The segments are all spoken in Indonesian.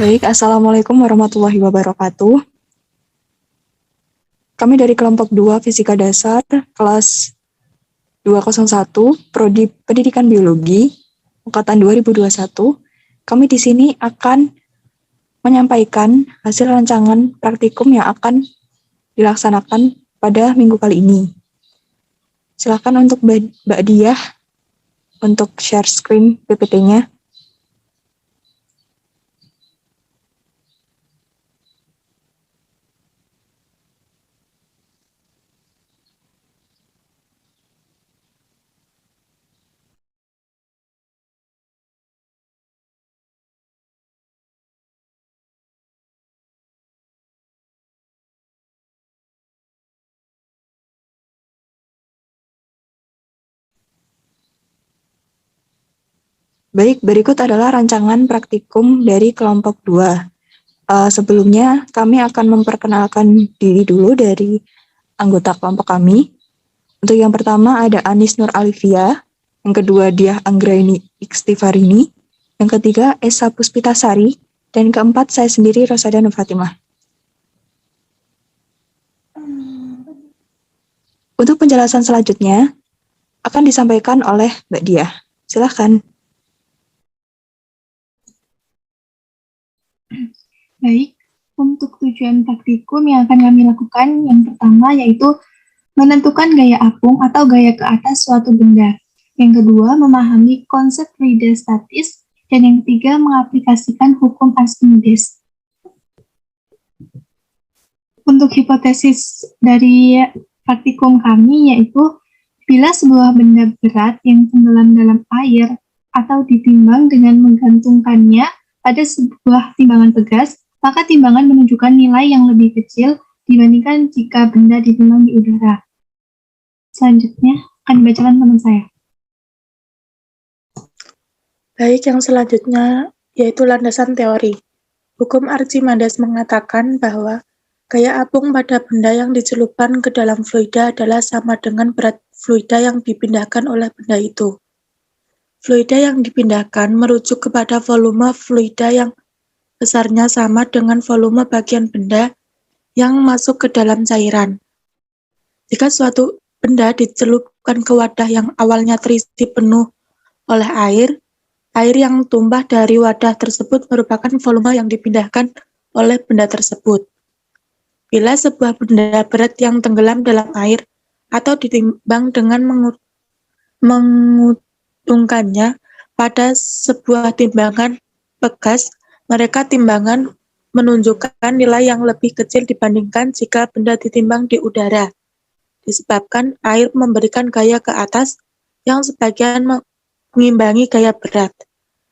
Baik, Assalamualaikum warahmatullahi wabarakatuh. Kami dari kelompok 2 Fisika Dasar, kelas 201, Prodi Pendidikan Biologi, Angkatan 2021. Kami di sini akan menyampaikan hasil rancangan praktikum yang akan dilaksanakan pada minggu kali ini. Silakan untuk Mbak Diah untuk share screen PPT-nya. Baik, berikut adalah rancangan praktikum dari kelompok 2. Sebelumnya, kami akan memperkenalkan diri dulu dari anggota kelompok kami. Untuk yang pertama ada Anis Nur Alivia, yang kedua Diah Anggraini Ikhtifarini, yang ketiga Esa Puspitasari, dan keempat saya sendiri Rosada Nur Fatimah. Untuk penjelasan selanjutnya akan disampaikan oleh Mbak Diah. Silakan. Baik, untuk tujuan praktikum yang akan kami lakukan, yang pertama yaitu menentukan gaya apung atau gaya ke atas suatu benda. Yang kedua, memahami konsep fluida statis. Dan yang ketiga, mengaplikasikan hukum Archimedes. Untuk hipotesis dari praktikum kami yaitu, bila sebuah benda berat yang tenggelam dalam air atau ditimbang dengan menggantungkannya pada sebuah timbangan tegas, maka timbangan menunjukkan nilai yang lebih kecil dibandingkan jika benda ditimbang di udara. Selanjutnya akan dibacakan teman saya. Baik, yang selanjutnya yaitu landasan teori. Hukum Archimedes mengatakan bahwa gaya apung pada benda yang dicelupkan ke dalam fluida adalah sama dengan berat fluida yang dipindahkan oleh benda itu. Fluida yang dipindahkan merujuk kepada volume fluida yang besarnya sama dengan volume bagian benda yang masuk ke dalam cairan. Jika suatu benda dicelupkan ke wadah yang awalnya terisi penuh oleh air yang tumpah dari wadah tersebut merupakan volume yang dipindahkan oleh benda tersebut. Bila sebuah benda berat yang tenggelam dalam air atau ditimbang dengan mengutungkannya pada sebuah timbangan pegas, mereka timbangan menunjukkan nilai yang lebih kecil dibandingkan jika benda ditimbang di udara. Disebabkan air memberikan gaya ke atas yang sebagian mengimbangi gaya berat.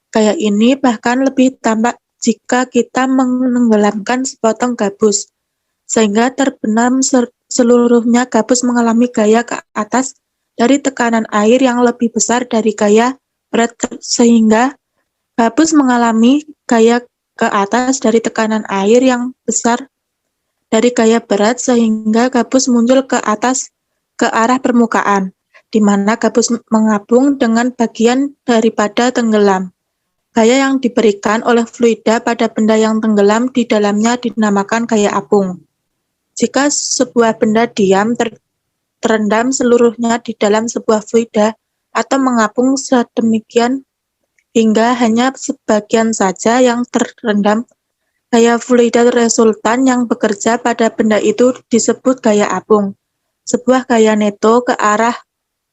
Gaya ini bahkan lebih tampak jika kita menenggelamkan sepotong gabus, sehingga terbenam seluruhnya gabus mengalami gaya ke atas dari tekanan air yang lebih besar dari gaya berat, sehingga gabus mengalami gaya ke atas dari tekanan air yang besar dari gaya berat, sehingga gabus muncul ke atas ke arah permukaan, di mana gabus mengapung dengan bagian daripada tenggelam. Gaya yang diberikan oleh fluida pada benda yang tenggelam di dalamnya dinamakan gaya apung. Jika sebuah benda diam terendam seluruhnya di dalam sebuah fluida atau mengapung sedemikian hingga hanya sebagian saja yang terendam, gaya fluida resultan yang bekerja pada benda itu disebut gaya apung. Sebuah gaya neto ke arah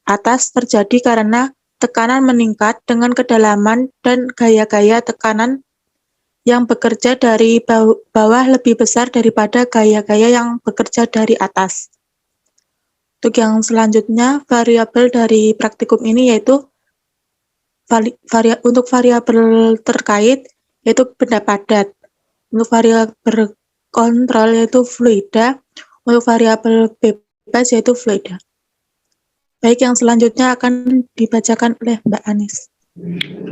atas terjadi karena tekanan meningkat dengan kedalaman dan gaya-gaya tekanan yang bekerja dari bawah lebih besar daripada gaya-gaya yang bekerja dari atas. Untuk yang selanjutnya, variabel dari praktikum ini yaitu untuk variabel terkait yaitu benda padat. Untuk variabel kontrol yaitu fluida, untuk variabel bebas yaitu fluida. Baik, yang selanjutnya akan dibacakan oleh Mbak Anis.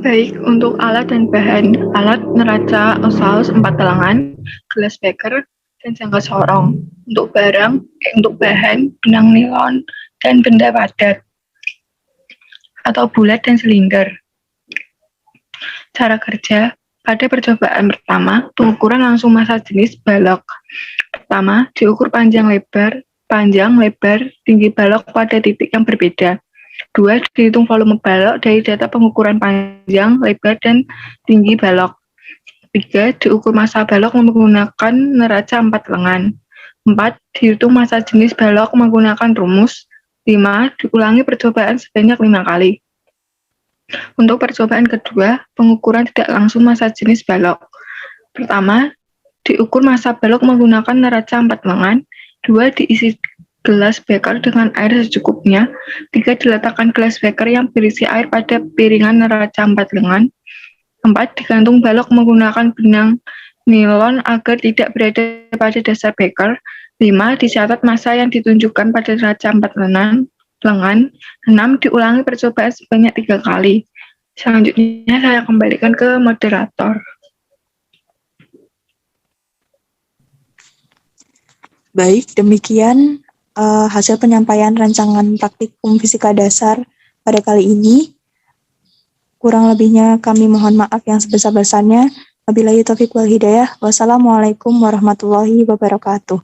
Baik, untuk alat dan bahan. Alat neraca saus 4 telangan, gelas beker, dan jangka sorong. Untuk barang, untuk bahan, benang nilon, dan benda padat atau bulat dan silinder. Cara kerja, Pada percobaan pertama, pengukuran langsung massa jenis balok. Pertama, diukur panjang lebar, tinggi balok pada titik yang berbeda. 2. Dihitung volume balok dari data pengukuran panjang, lebar, dan tinggi balok. 3. Diukur massa balok menggunakan neraca 4 lengan. 4. Dihitung massa jenis balok menggunakan rumus. 5. Diulangi percobaan sebanyak 5 kali. Untuk percobaan kedua, pengukuran tidak langsung massa jenis balok. Pertama, diukur massa balok menggunakan neraca 4 lengan. 2. Diisi gelas beker dengan air secukupnya. 3. Diletakkan gelas beker yang berisi air pada piringan neraca 4 lengan. 4. Digantung balok menggunakan benang nilon agar tidak berada pada dasar beker. 5. Dicatat massa yang ditunjukkan pada neraca 4 lengan. 6. Diulangi percobaan sebanyak 3 kali. Selanjutnya saya kembalikan ke moderator. Baik, demikian hasil penyampaian rancangan praktikum fisika dasar pada kali ini. Kurang lebihnya kami mohon maaf yang sebesar-besarnya. Wabillahi taufiq wal hidayah. Wassalamualaikum warahmatullahi wabarakatuh.